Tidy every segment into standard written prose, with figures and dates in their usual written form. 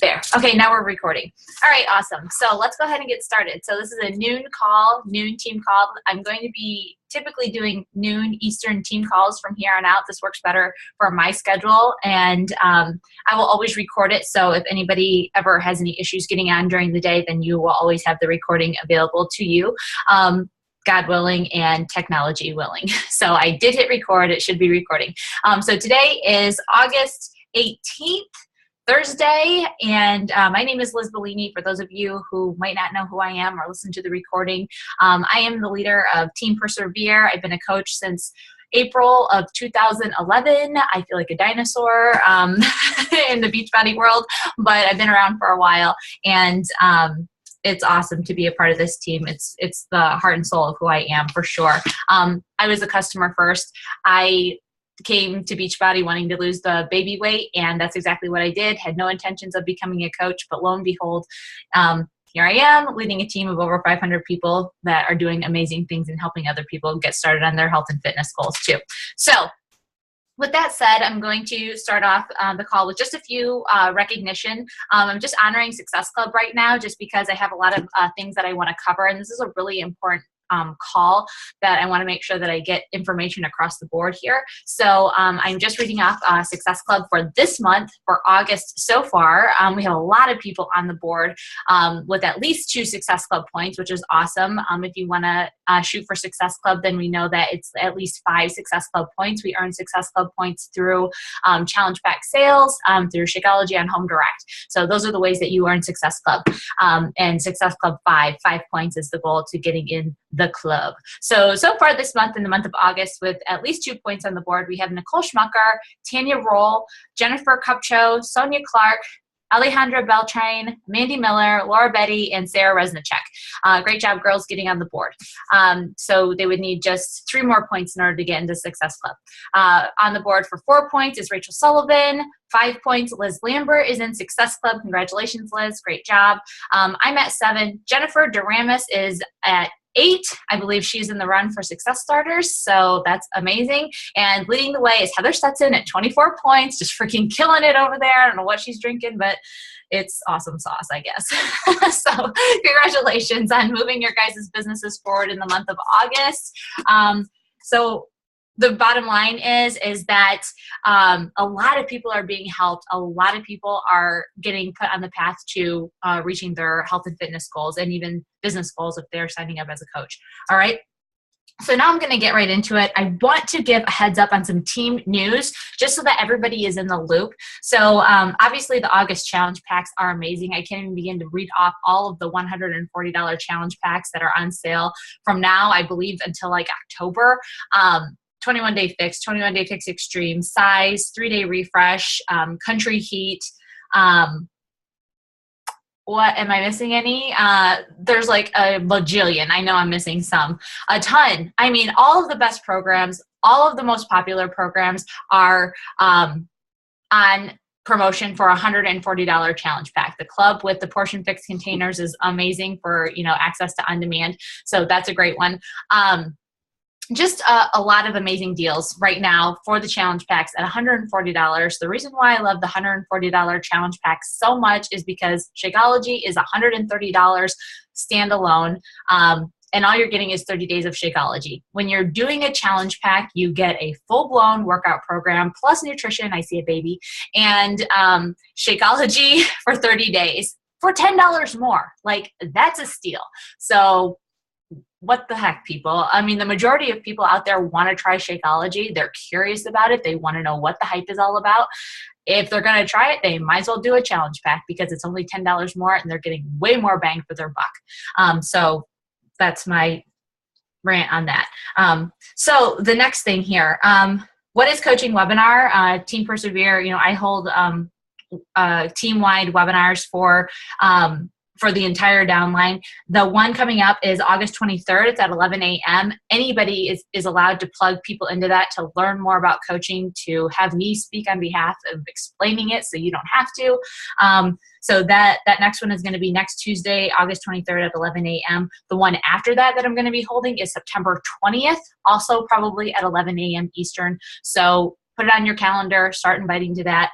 There. Okay, now we're recording. All right, awesome. So let's go ahead and get started. So this is a noon team call. I'm going to be typically doing noon Eastern team calls from here on out. This works better for my schedule, and I will always record it. So if anybody ever has any issues getting on during the day, then you will always have the recording available to you. God willing and technology willing. So I did hit record. It should be recording. So today is August 18th. Thursday, and my name is Liz Bellini. For those of you who might not know who I am or listen to the recording, I am the leader of Team Persevere. I've been a coach since April of 2011. I feel like a dinosaur in the Beachbody world, but I've been around for a while, and it's awesome to be a part of this team. It's the heart and soul of who I am, for sure. I was a customer first. I came to Beachbody wanting to lose the baby weight, and that's exactly what I did. Had no intentions of becoming a coach, but lo and behold, here I am leading a team of over 500 people that are doing amazing things and helping other people get started on their health and fitness goals too. So with that said, I'm going to start off the call with just a few recognition. I'm just honoring Success Club right now just because I have a lot of things that I want to cover, and this is a really important call that I want to make sure that I get information across the board here. So I'm just reading off Success Club for this month, for August so far. We have a lot of people on the board with at least 2 Success Club points, which is awesome. If you want to shoot for Success Club, then we know that it's at least 5 Success Club points. We earn Success Club points through Challenge Pack sales, through Shakeology on Home Direct. So those are the ways that you earn Success Club. And Success Club 5 points is the goal to getting in the club. So far this month, in the month of August, with at least 2 points on the board, we have Nicole Schmucker, Tanya Roll, Jennifer Kupcho, Sonia Clark, Alejandra Beltrain, Mandy Miller, Laura Betty, and Sarah Resnicek. Great job, girls, getting on the board. So they would need just 3 more points in order to get into Success Club. On the board for 4 points is Rachel Sullivan. 5 points, Liz Lambert is in Success Club. Congratulations, Liz. Great job. I'm at 7. Jennifer Duramus is at 8. I believe she's in the run for Success Starters, so that's amazing. And leading the way is Heather Stetson at 24 points, just freaking killing it over there. I don't know what she's drinking, but it's awesome sauce, I guess. So congratulations on moving your guys' businesses forward in the month of August. So the bottom line is that a lot of people are being helped. A lot of people are getting put on the path to reaching their health and fitness goals, and even business goals if they're signing up as a coach. All right. So now I'm going to get right into it. I want to give a heads up on some team news just so that everybody is in the loop. So obviously the August challenge packs are amazing. I can't even begin to read off all of the $140 challenge packs that are on sale from now, I believe, until like October. 21-day fix, 21-day fix extreme, size, 3-day refresh, country heat. What am I missing any? There's like a bajillion. I know I'm missing some. A ton. I mean, all of the best programs, all of the most popular programs are on promotion for $140 challenge pack. The club with the portion fix containers is amazing for, access to on demand. So that's a great one. Just a lot of amazing deals right now for the challenge packs at $140. The reason why I love the $140 challenge pack so much is because Shakeology is $130 standalone, and all you're getting is 30 days of Shakeology. When you're doing a challenge pack, you get a full-blown workout program plus nutrition, I see a baby, and Shakeology for 30 days for $10 more. Like, that's a steal. So what the heck, people? I mean, the majority of people out there want to try Shakeology. They're curious about it. They want to know what the hype is all about. If they're going to try it, they might as well do a challenge pack because it's only $10 more and they're getting way more bang for their buck. So that's my rant on that. So the next thing here, what is coaching webinar? Team Persevere, I hold team-wide webinars for the entire downline. The one coming up is August 23rd. It's at 11 a.m. Anybody is allowed to plug people into that to learn more about coaching, to have me speak on behalf of explaining it so you don't have to. So that next one is going to be next Tuesday, August 23rd at 11 a.m. The one after that I'm going to be holding is September 20th, also probably at 11 a.m. Eastern. So put it on your calendar, start inviting to that.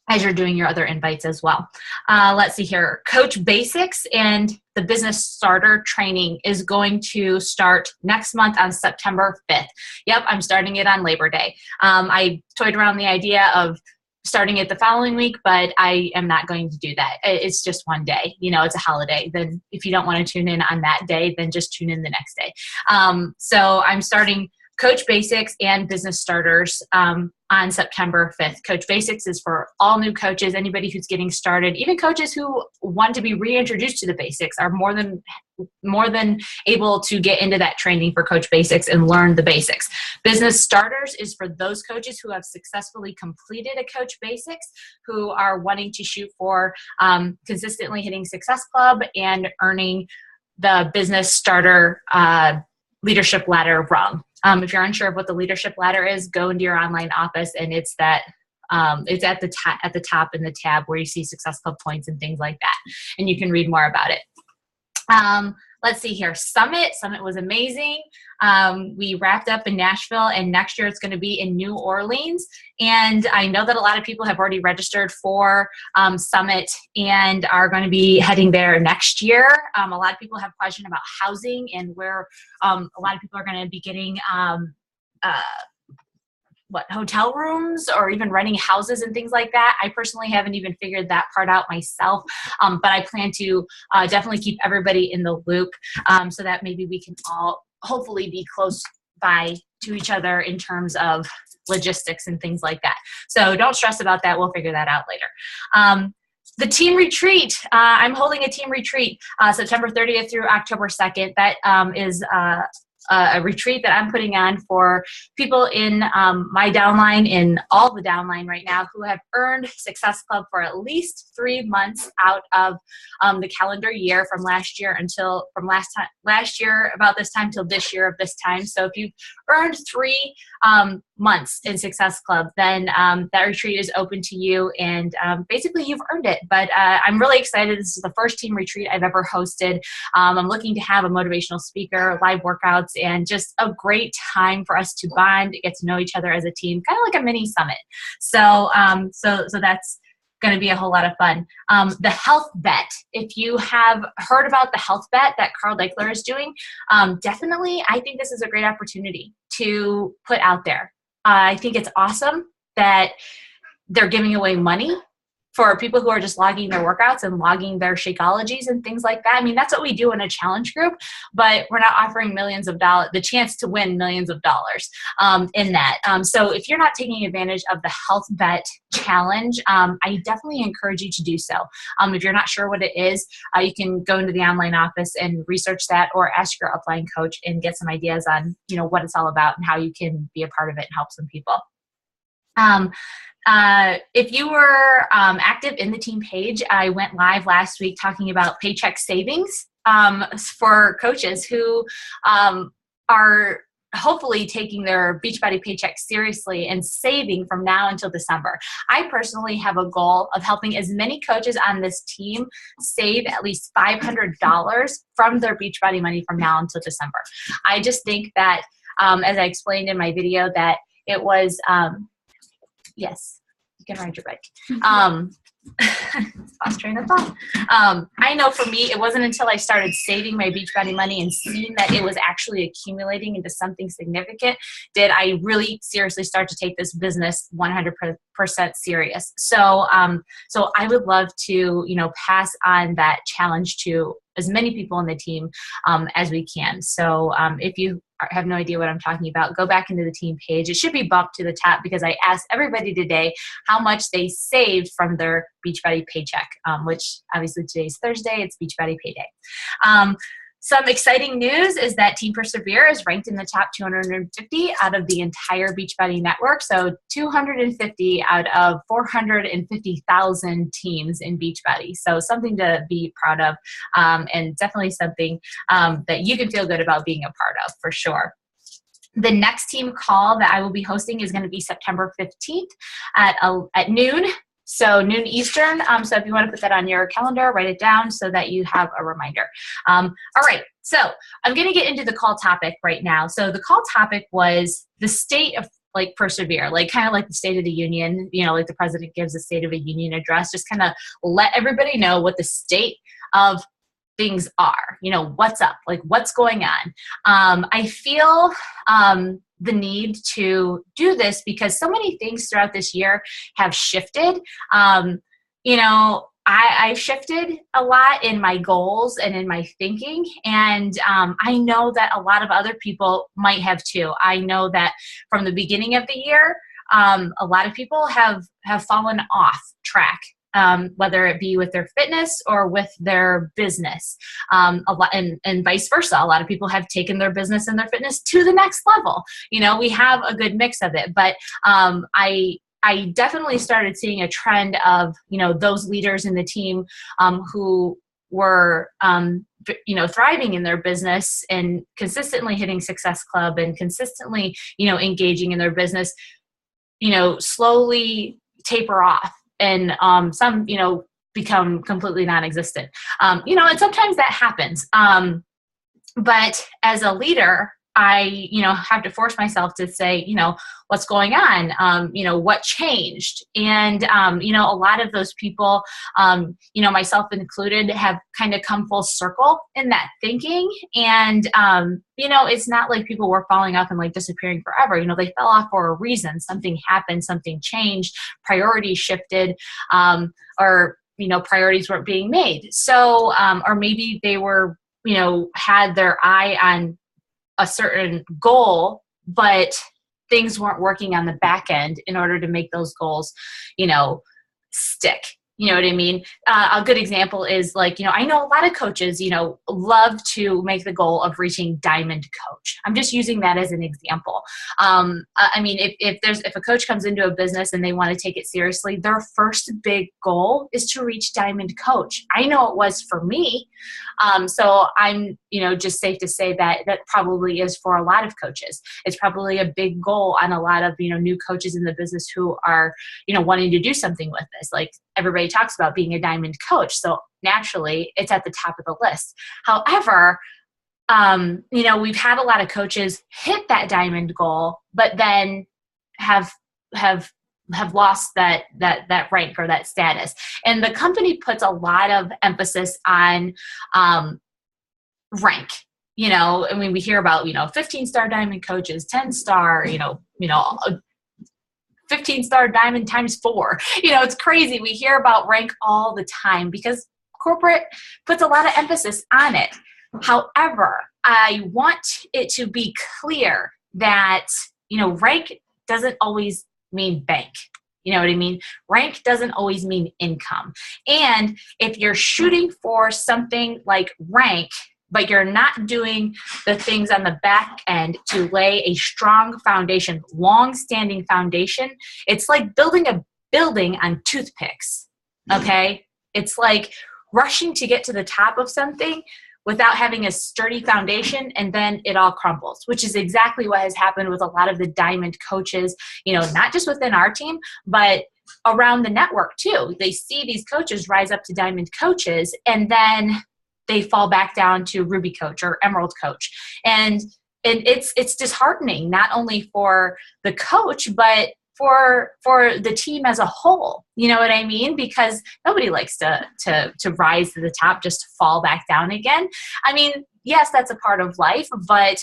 as you're doing your other invites as well. Let's see here. Coach Basics and the Business Starter Training is going to start next month on September 5th. Yep, I'm starting it on Labor Day. I toyed around the idea of starting it the following week, but I am not going to do that. It's just one day. It's a holiday. Then if you don't want to tune in on that day, then just tune in the next day. So I'm starting Coach Basics and Business Starters on September 5th. Coach Basics is for all new coaches, anybody who's getting started. Even coaches who want to be reintroduced to the basics are more than able to get into that training for Coach Basics and learn the basics. Business Starters is for those coaches who have successfully completed a Coach Basics, who are wanting to shoot for consistently hitting Success Club and earning the Business Starter leadership ladder rung. If you're unsure of what the leadership ladder is, go into your online office, and it's that it's at the top in the tab where you see Success Club points and things like that, and you can read more about it. Let's see here. Summit was amazing. We wrapped up in Nashville, and next year it's going to be in New Orleans. And I know that a lot of people have already registered for Summit and are going to be heading there next year. A lot of people have questions about housing and where a lot of people are going to be getting hotel rooms or even renting houses and things like that. I personally haven't even figured that part out myself, but I plan to definitely keep everybody in the loop so that maybe we can all hopefully be close by to each other in terms of logistics and things like that. So don't stress about that. We'll figure that out later. The team retreat, I'm holding a team retreat September 30th through October 2nd. That is a retreat that I'm putting on for people in my downline, in all the downline right now, who have earned Success Club for at least 3 months out of the calendar year from last year last year about this time till this year of this time. So if you've earned 3 months in Success Club, then that retreat is open to you, and basically you've earned it. But I'm really excited. This is the first team retreat I've ever hosted. I'm looking to have a motivational speaker, live workouts, and just a great time for us to bond, get to know each other as a team, kind of like a mini summit. So so that's going to be a whole lot of fun. The health bet, if you have heard about the health bet that Carl Deichler is doing, definitely I think this is a great opportunity to put out there. I think it's awesome that they're giving away money for people who are just logging their workouts and logging their Shakeologies and things like that. I mean, that's what we do in a challenge group, but we're not offering millions of dollars, the chance to win millions of dollars in that. So if you're not taking advantage of the Health Bet Challenge, I definitely encourage you to do so. If you're not sure what it is, you can go into the online office and research that, or ask your upline coach and get some ideas on, what it's all about and how you can be a part of it and help some people. If you were active in the team page, I went live last week talking about paycheck savings for coaches who are hopefully taking their Beachbody paycheck seriously and saving from now until December. I personally have a goal of helping as many coaches on this team save at least $500 from their Beachbody money from now until December. I just think that, as I explained in my video, that it was yes, you can ride your bike. Lost train of thought. I know for me, it wasn't until I started saving my Beachbody money and seeing that it was actually accumulating into something significant did I really seriously start to take this business 100% serious. So I would love to, pass on that challenge to as many people on the team as we can. So if you have no idea what I'm talking about, go back into the team page. It should be bumped to the top because I asked everybody today how much they saved from their Beachbody paycheck, which obviously today's Thursday, it's Beachbody payday. Some exciting news is that Team Persevere is ranked in the top 250 out of the entire Beachbody network. So 250 out of 450,000 teams in Beachbody. So something to be proud of, and definitely something that you can feel good about being a part of for sure. The next team call that I will be hosting is going to be September 15th at noon. So noon Eastern. So if you want to put that on your calendar, write it down so that you have a reminder. All right. So I'm going to get into the call topic right now. So the call topic was the state of like Persevere, like kind of like the State of the Union, like the president gives a State of a Union address, just kind of let everybody know what the state of things are, what's up, like what's going on. I feel the need to do this because so many things throughout this year have shifted. I've shifted a lot in my goals and in my thinking. And I know that a lot of other people might have too. I know that from the beginning of the year, a lot of people have fallen off track. Whether it be with their fitness or with their business, a lot, and vice versa. A lot of people have taken their business and their fitness to the next level. We have a good mix of it, but I definitely started seeing a trend of, those leaders in the team who were, thriving in their business and consistently hitting Success Club and consistently, engaging in their business, slowly taper off. And some, become completely non-existent. And sometimes that happens. But as a leader, I, have to force myself to say, what's going on, what changed. And, a lot of those people, myself included, have kind of come full circle in that thinking. And, it's not like people were falling off and like disappearing forever. They fell off for a reason. Something happened, something changed, priorities shifted, or, priorities weren't being made. So, or maybe they were, had their eye on a certain goal, but things weren't working on the back end in order to make those goals, stick. You know what I mean? A good example is like, I know a lot of coaches, love to make the goal of reaching diamond coach. I'm just using that as an example. If a coach comes into a business and they want to take it seriously, their first big goal is to reach diamond coach. I know it was for me. So I'm, just safe to say that probably is for a lot of coaches. It's probably a big goal on a lot of, new coaches in the business who are, wanting to do something with this. Like everybody talks about being a diamond coach. So naturally it's at the top of the list. However, we've had a lot of coaches hit that diamond goal, but then have lost that rank or that status. And the company puts a lot of emphasis on rank. We hear about, 15-star diamond coaches, 10-star, 15-star diamond times 4. It's crazy. We hear about rank all the time because corporate puts a lot of emphasis on it. However, I want it to be clear that, rank doesn't always mean bank. You know what I mean? Rank doesn't always mean income. And if you're shooting for something like rank, but you're not doing the things on the back end to lay a strong foundation, long-standing foundation, it's like building a building on toothpicks, okay? It's like rushing to get to the top of something without having a sturdy foundation, and then it all crumbles, which is exactly what has happened with a lot of the diamond coaches, not just within our team, but around the network too. They see these coaches rise up to diamond coaches, and then they fall back down to Ruby coach or Emerald coach. And it's disheartening, not only for the coach, but for the team as a whole. You know what I mean? Because nobody likes to rise to the top just to fall back down again. I mean, yes, that's a part of life, but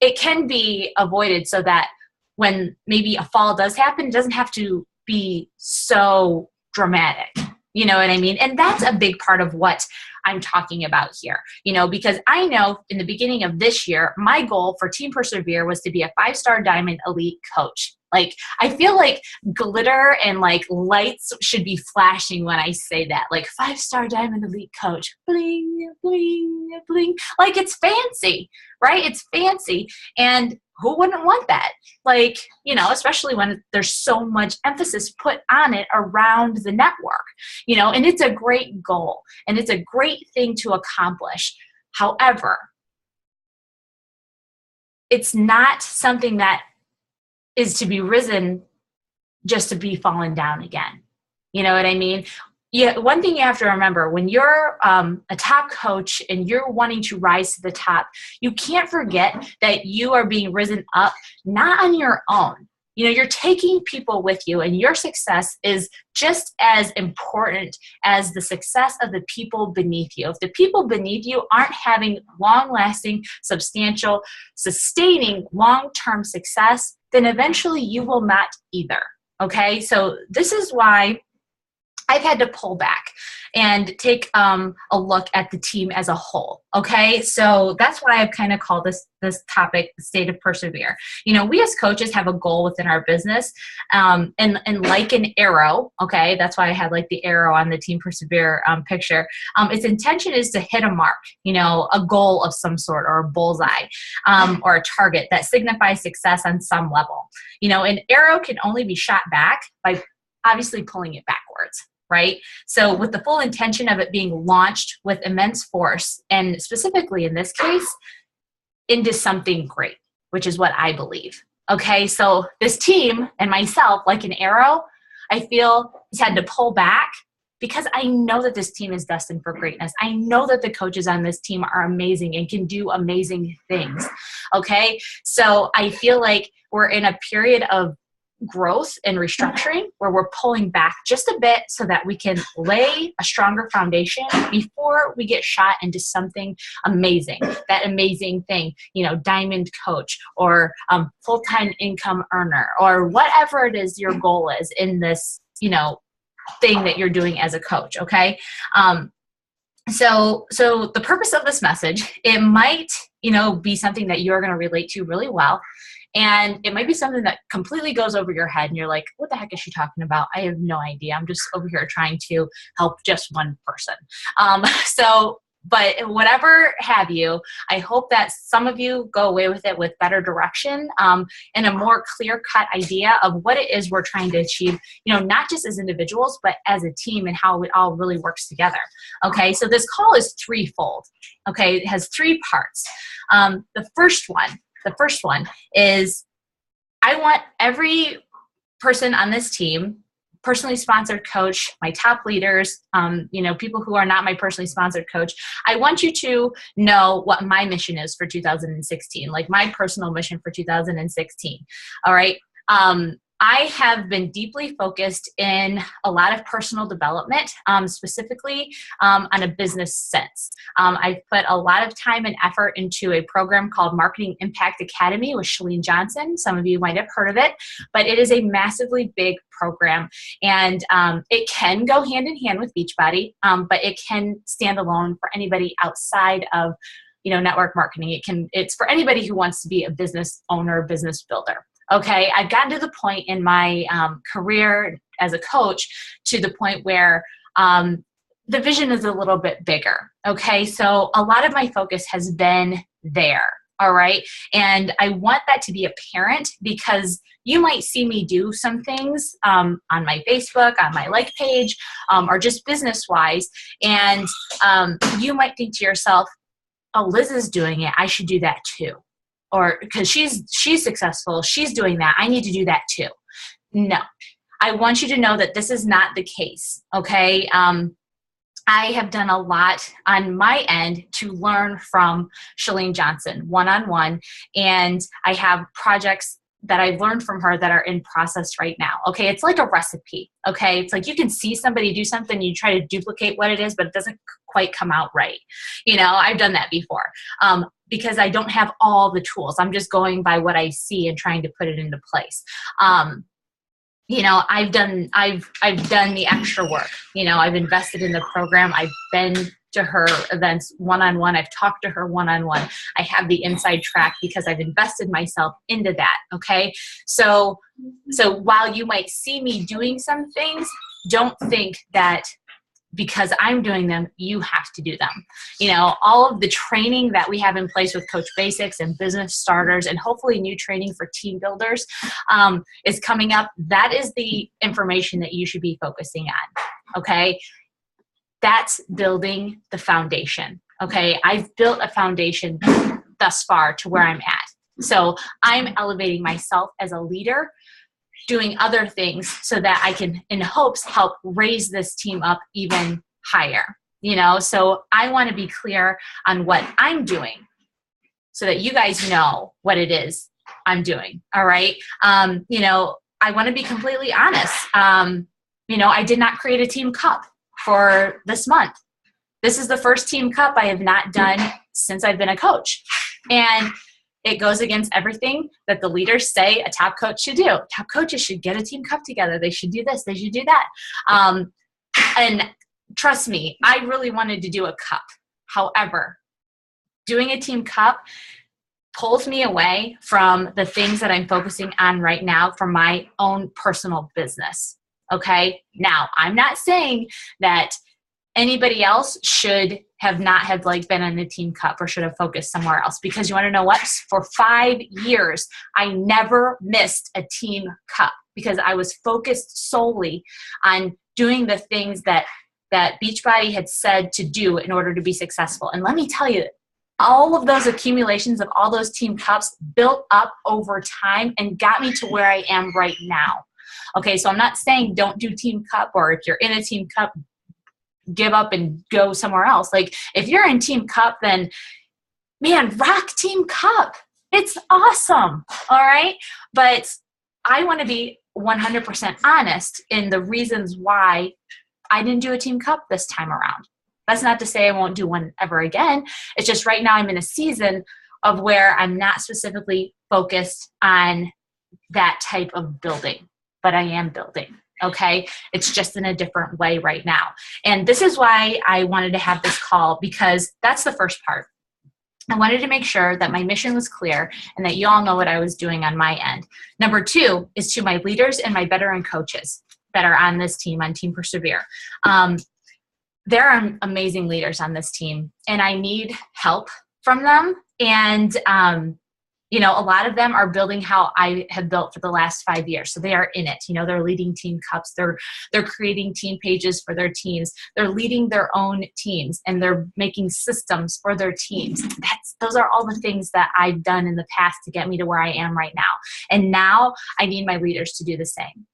it can be avoided so that when maybe a fall does happen, it doesn't have to be so dramatic. You know what I mean? And that's a big part of what I'm talking about here, because I know in the beginning of this year, my goal for Team Persevere was to be a 5-star diamond elite coach. Like, I feel like glitter and like lights should be flashing when I say that, like 5-star diamond elite coach, bling, bling, bling. Like, it's fancy, right? It's fancy. And who wouldn't want that? Like, especially when there's so much emphasis put on it around the network, and it's a great goal and it's a great thing to accomplish. However, it's not something that is to be risen just to be fallen down again. You know what I mean? Yeah, one thing you have to remember, when you're a top coach and you're wanting to rise to the top, you can't forget that you are being risen up not on your own. you're taking people with you, and your success is just as important as the success of the people beneath you. If the people beneath you aren't having long-lasting, substantial, sustaining, long-term success, then eventually you will not either. Okay, so this is why I've had to pull back and take a look at the team as a whole. Okay, so that's why I've kind of called this topic the state of persevere. We as coaches have a goal within our business, and like an arrow. Okay, that's why I had like the arrow on the Team Persevere picture. Its intention is to hit a mark, a goal of some sort, or a bullseye, or a target that signifies success on some level. An arrow can only be shot back by obviously pulling it backwards. Right? So with the full intention of it being launched with immense force, and specifically in this case, into something great, which is what I believe. Okay, so this team and myself, like an arrow, I feel has had to pull back because I know that this team is destined for greatness. I know that the coaches on this team are amazing and can do amazing things. Okay, so I feel like we're in a period of growth and restructuring where we're pulling back just a bit so that we can lay a stronger foundation before we get shot into something amazing. That amazing thing, diamond coach, or full-time income earner, or whatever it is your goal is in this, thing that you're doing as a coach. Okay. So the purpose of this message, it might, be something that you're going to relate to really well. And it might be something that completely goes over your head and you're like, what the heck is she talking about? I have no idea. I'm just over here trying to help just one person. But whatever have you, I hope that some of you go away with it with better direction, and a more clear-cut idea of what it is we're trying to achieve, not just as individuals, but as a team, and how it all really works together. Okay, so this call is threefold. Okay, it has three parts. The first one is, I want every person on this team, personally sponsored coach, my top leaders, people who are not my personally sponsored coach, I want you to know what my mission is for 2016, like my personal mission for 2016. All right. I have been deeply focused in a lot of personal development, specifically on a business sense. I've put a lot of time and effort into a program called Marketing Impact Academy with Chalene Johnson. Some of you might have heard of it, but it is a massively big program, and it can go hand in hand with Beachbody, but it can stand alone for anybody outside of network marketing. It's for anybody who wants to be a business owner, business builder. Okay, I've gotten to the point in my career as a coach to the point where the vision is a little bit bigger. Okay, so a lot of my focus has been there. All right, and I want that to be apparent because you might see me do some things on my Facebook, on my like page, or just business-wise, and you might think to yourself, oh, Liz is doing it, I should do that too. Or because she's successful, she's doing that, I need to do that too. No, I want you to know that this is not the case, okay? I have done a lot on my end to learn from Chalene Johnson one-on-one, and I have projects that I've learned from her that are in process right now. Okay, it's like a recipe. Okay, it's like you can see somebody do something, you try to duplicate what it is, but it doesn't quite come out right. I've done that before because I don't have all the tools. I'm just going by what I see and trying to put it into place. I've done the extra work. I've invested in the program. I've been to her events one-on-one. I've talked to her one-on-one. I have the inside track because I've invested myself into that. Okay. So while you might see me doing some things, don't think that because I'm doing them, you have to do them. All of the training that we have in place with Coach Basics and business starters, and hopefully new training for team builders is coming up. That is the information that you should be focusing on. Okay. That's building the foundation. Okay. I've built a foundation thus far to where I'm at. So I'm elevating myself as a leader, doing other things so that I can, in hopes, help raise this team up even higher. So I want to be clear on what I'm doing so that you guys know what it is I'm doing. All right. You know, I want to be completely honest. You know, I did not create a team cup for this month. This is the first team cup I have not done since I've been a coach. And it goes against everything that the leaders say a top coach should do. Top coaches should get a team cup together. They should do this. They should do that. And trust me, I really wanted to do a cup. However, doing a team cup pulls me away from the things that I'm focusing on right now for my own personal business. Okay. Now, I'm not saying that anybody else should have not have like been on a team cup or should have focused somewhere else, because you want to know what? For 5 years, I never missed a team cup because I was focused solely on doing the things that Beachbody had said to do in order to be successful. And let me tell you, all of those accumulations of all those team cups built up over time and got me to where I am right now. Okay, so I'm not saying don't do team cup, or if you're in a team cup, give up and go somewhere else. Like if you're in team cup, then man, rock team cup. It's awesome. All right. But I want to be 100% honest in the reasons why I didn't do a team cup this time around. That's not to say I won't do one ever again. It's just right now I'm in a season of where I'm not specifically focused on that type of building, but I am building. Okay. It's just in a different way right now. And this is why I wanted to have this call, because that's the first part. I wanted to make sure that my mission was clear and that you all know what I was doing on my end. Number 2 is to my leaders and my veteran coaches that are on this team, on Team Persevere. There are amazing leaders on this team, and I need help from them. And, you know, a lot of them are building how I have built for the last 5 years. So they are in it. You know, they're leading team cups. They're creating team pages for their teams. They're leading their own teams, and they're making systems for their teams. Those are all the things that I've done in the past to get me to where I am right now. And now I need my leaders to do the same.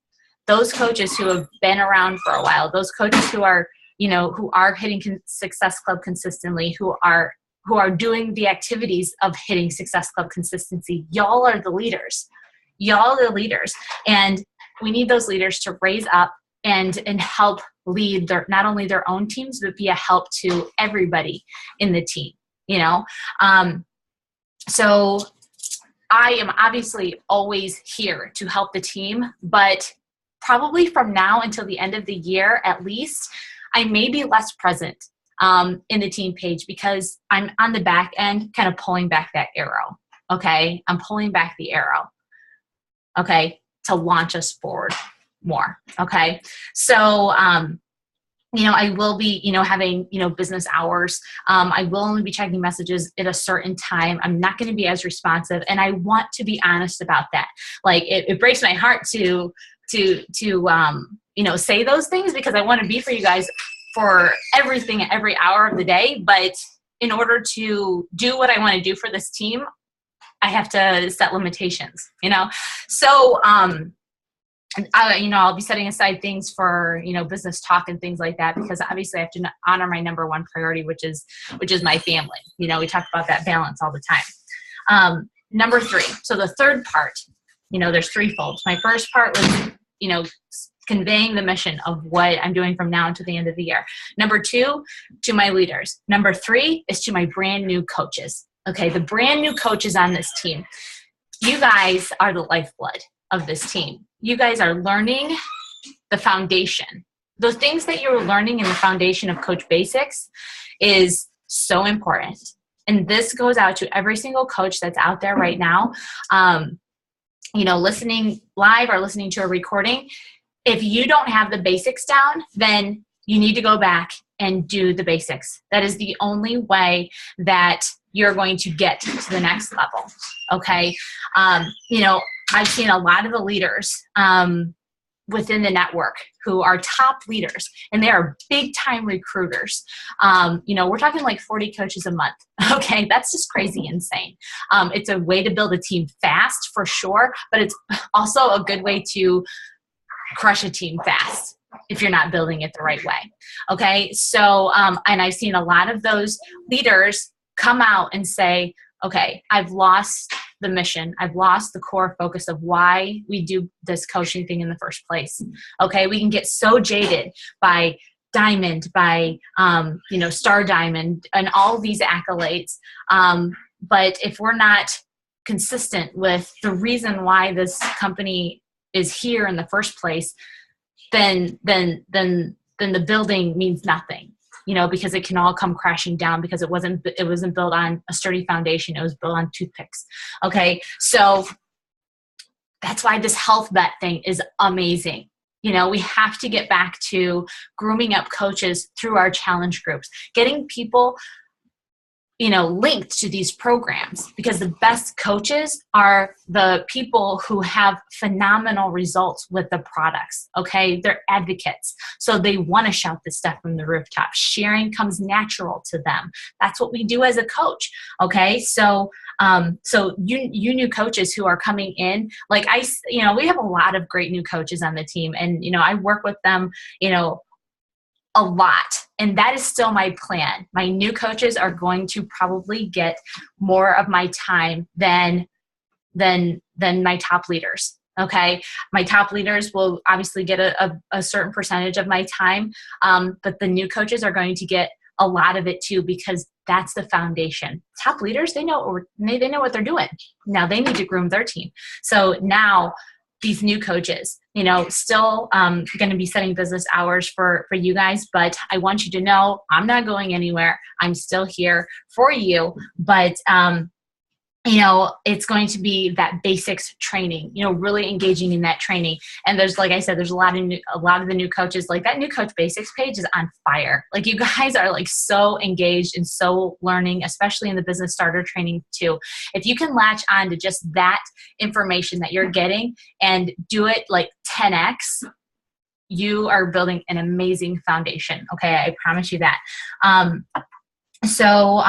Those coaches who have been around for a while, those coaches who are, you know, who are hitting Success Club consistently, who are doing the activities of hitting Success Club consistency. Y'all are the leaders. Y'all are the leaders. And we need those leaders to raise up and help lead not only their own teams, but be a help to everybody in the team, you know? So I am obviously always here to help the team, but probably from now until the end of the year, at least, I may be less present in the team page because I'm on the back end kind of pulling back that arrow. Okay. I'm pulling back the arrow. Okay. To launch us forward more. Okay. So, you know, I will be, you know, having, you know, business hours. I will only be checking messages at a certain time. I'm not going to be as responsive. And I want to be honest about that. Like it breaks my heart to you know, say those things because I want to be for you guys for everything at every hour of the day. But in order to do what I want to do for this team, I have to set limitations, you know? So, you know, I'll be setting aside things for, you know, business talk and things like that, because obviously I have to honor my number one priority, which is my family. You know, we talk about that balance all the time. Number 3. So the third part, you know, there's threefold. My first part was, you know, conveying the mission of what I'm doing from now until the end of the year. Number 2, to my leaders. Number 3 is to my brand new coaches. Okay. The brand new coaches on this team. You guys are the lifeblood of this team. You guys are learning the foundation. Those things that you're learning in the foundation of Coach Basics is so important. And this goes out to every single coach that's out there right now, you know, listening live or listening to a recording. If you don't have the basics down, then you need to go back and do the basics. That is the only way that you're going to get to the next level. Okay. You know, I've seen a lot of the leaders within the network who are top leaders, and they are big time recruiters. You know, we're talking like 40 coaches a month. Okay. That's just crazy insane. It's a way to build a team fast for sure, but it's also a good way to crush a team fast if you're not building it the right way. Okay. So, and I've seen a lot of those leaders come out and say, okay, I've lost the mission. I've lost the core focus of why we do this coaching thing in the first place. Okay. We can get so jaded by diamond, by, star diamond and all these accolades. But if we're not consistent with the reason why this company is here in the first place, then the building means nothing, because it can all come crashing down because it wasn't built on a sturdy foundation. It was built on toothpicks. Okay. So that's why this health bet thing is amazing. We have to get back to grooming up coaches through our challenge groups, getting people, linked to these programs, because the best coaches are the people who have phenomenal results with the products. Okay. They're advocates. So they want to shout this stuff from the rooftop. Sharing comes natural to them. That's what we do as a coach. Okay. So you new coaches who are coming in, like we have a lot of great new coaches on the team, and, I work with them, a lot. And that is still my plan. My new coaches are going to probably get more of my time than my top leaders. Okay. My top leaders will obviously get a certain percentage of my time. But the new coaches are going to get a lot of it too, because that's the foundation. Top leaders, they know what they're doing. Now they need to groom their team. So now these new coaches, still going to be setting business hours for you guys, but I want you to know I'm not going anywhere. I'm still here for you, but it's going to be that basics training, really engaging in that training. And like I said, there's a lot of the new coaches, like that new coach basics page is on fire. Like you guys are like so engaged and so learning, especially in the business starter training too. If you can latch on to just that information that you're getting and do it like 10x, you are building an amazing foundation. Okay. I promise you that. So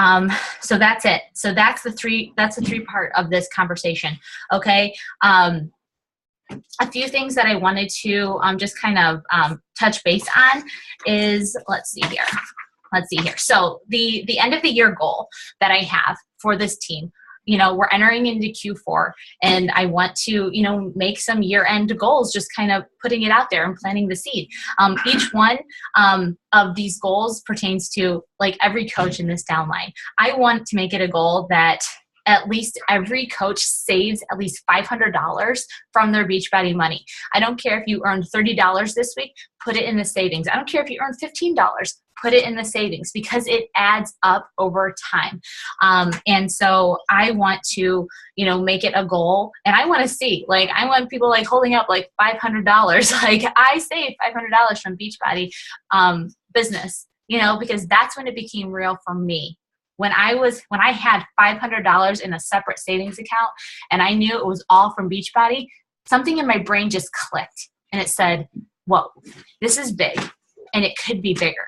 that's it. So that's the three part of this conversation. Okay. A few things that I wanted to, just kind of, touch base on is, let's see here. So the end of the year goal that I have for this team, we're entering into Q4, and I want to, make some year-end goals, just kind of putting it out there and planting the seed. Each one of these goals pertains to like every coach in this downline. I want to make it a goal that at least every coach saves at least $500 from their Beachbody money. I don't care if you earned $30 this week, put it in the savings. I don't care if you earned $15, put it in the savings, because it adds up over time. And so I want to, make it a goal, and I want to see, like, I want people like holding up like $500. Like I saved $500 from Beachbody business, because that's when it became real for me. When I had $500 in a separate savings account and I knew it was all from Beachbody, something in my brain just clicked and it said, whoa, this is big and it could be bigger,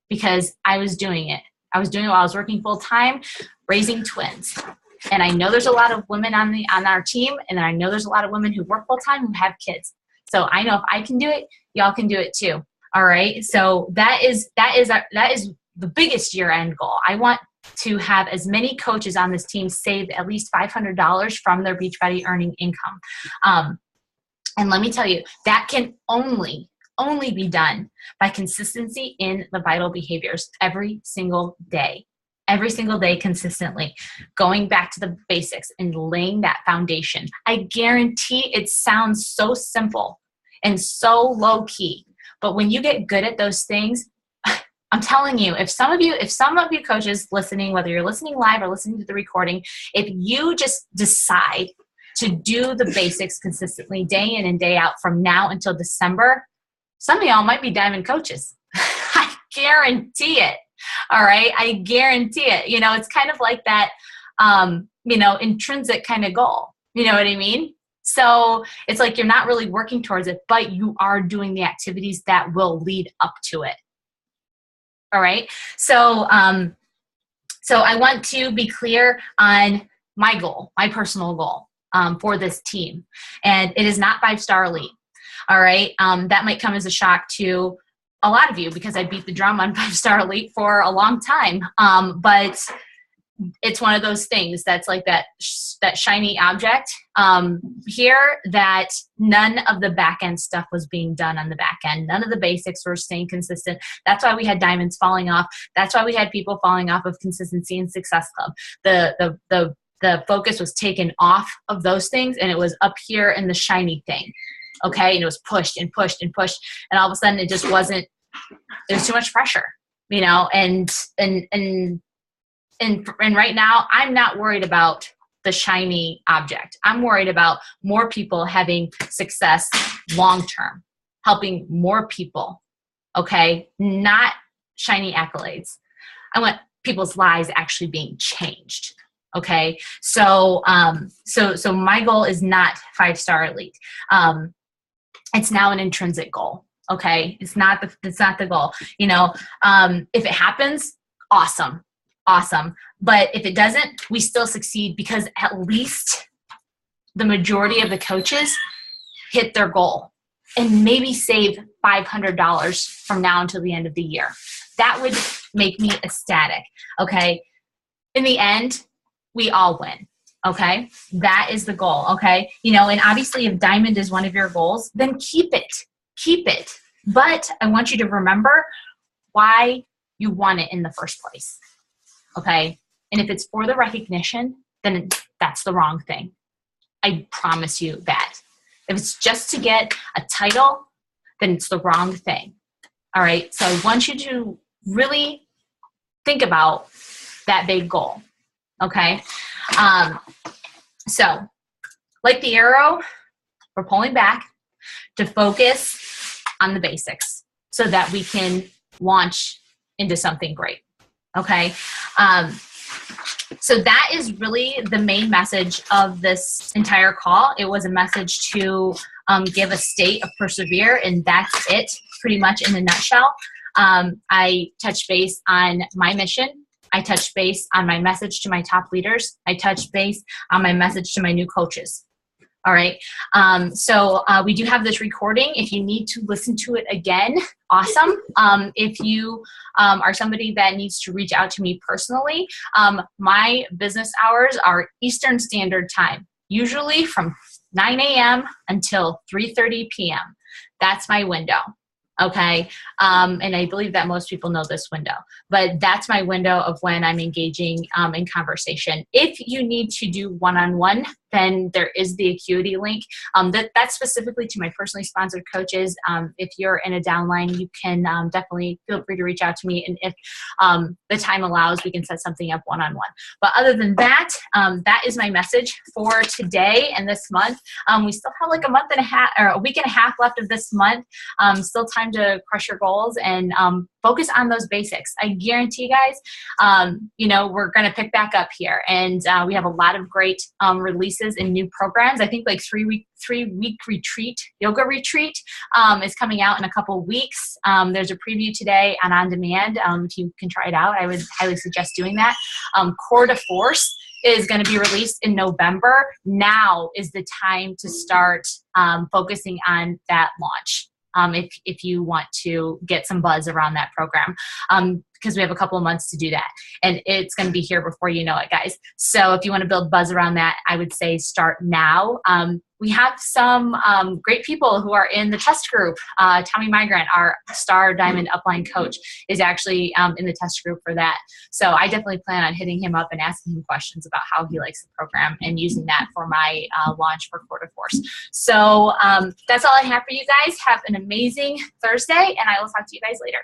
because I was doing it. I was doing it while I was working full time, raising twins. And I know there's a lot of women on our team, and I know there's a lot of women who work full time who have kids. So I know if I can do it, y'all can do it too. All right. So that is the biggest year-end goal. I want to have as many coaches on this team save at least $500 from their Beachbody earning income. And let me tell you, that can only be done by consistency in the vital behaviors every single day consistently, going back to the basics and laying that foundation. I guarantee it sounds so simple and so low key, but when you get good at those things, I'm telling you, if some of you coaches listening, whether you're listening live or listening to the recording, if you just decide to do the basics consistently day in and day out from now until December, some of y'all might be diamond coaches. I guarantee it. All right. I guarantee it. It's kind of like that, intrinsic kind of goal. You know what I mean? So it's like you're not really working towards it, but you are doing the activities that will lead up to it. All right. So I want to be clear on my goal, my personal goal for this team. And it is not 5-star elite. All right. That might come as a shock to a lot of you, because I beat the drum on 5-star elite for a long time. But it's one of those things that's like that shiny object here, that none of the back end stuff was being done on the back end. None of the basics were staying consistent. That's why we had diamonds falling off. That's why we had people falling off of Consistency and Success Club. The focus was taken off of those things, and it was up here in the shiny thing. Okay. And it was pushed and pushed and pushed. And all of a sudden it just wasn't, there's too much pressure, you know, and right now I'm not worried about the shiny object. I'm worried about more people having success long-term, helping more people. Okay. Not shiny accolades. I want people's lives actually being changed. Okay. So my goal is not 5-star elite. It's now an intrinsic goal. Okay. It's not the goal, you know. If it happens, awesome. But if it doesn't, we still succeed, because at least the majority of the coaches hit their goal and maybe save $500 from now until the end of the year. That would make me ecstatic. Okay. In the end, we all win. Okay. That is the goal. Okay. You know, and obviously if diamond is one of your goals, then keep it. But I want you to remember why you want it in the first place. Okay. And if it's for the recognition, then that's the wrong thing. I promise you that. If it's just to get a title, then it's the wrong thing. All right. So I want you to really think about that big goal. Okay. So like the arrow, we're pulling back to focus on the basics so that we can launch into something great. Okay. So that is really the main message of this entire call. It was a message to give a state of Persevere, and that's it pretty much in a nutshell. I touched base on my mission. I touched base on my message to my top leaders. I touched base on my message to my new coaches. All right. So we do have this recording. If you need to listen to it again, awesome. If you are somebody that needs to reach out to me personally, my business hours are Eastern Standard Time, usually from 9 a.m. until 3:30 p.m. That's my window. Okay. And I believe that most people know this window, but that's my window of when I'm engaging in conversation. If you need to do one-on-one, then there is the Acuity link. That's specifically to my personally sponsored coaches. If you're in a downline, you can definitely feel free to reach out to me. And if the time allows, we can set something up one-on-one. But other than that, that is my message for today and this month. We still have like a month and a half or a week and a half left of this month. Still time to crush your goals and focus on those basics. I guarantee, guys, you know, we're going to pick back up here, and we have a lot of great releases and new programs. I think like three-week retreat, yoga retreat is coming out in a couple weeks. There's a preview today and on demand. If you can try it out, I would highly suggest doing that. Core to Force is going to be released in November. Now is the time to start focusing on that launch. If you want to get some buzz around that program, because we have a couple of months to do that, and it's going to be here before you know it, guys. So if you want to build buzz around that, I would say start now. We have some great people who are in the test group. Tommy Migrant, our star diamond upline coach, is actually in the test group for that. So I definitely plan on hitting him up and asking him questions about how he likes the program and using that for my launch for Core to Force. So that's all I have for you guys. Have an amazing Thursday, and I will talk to you guys later.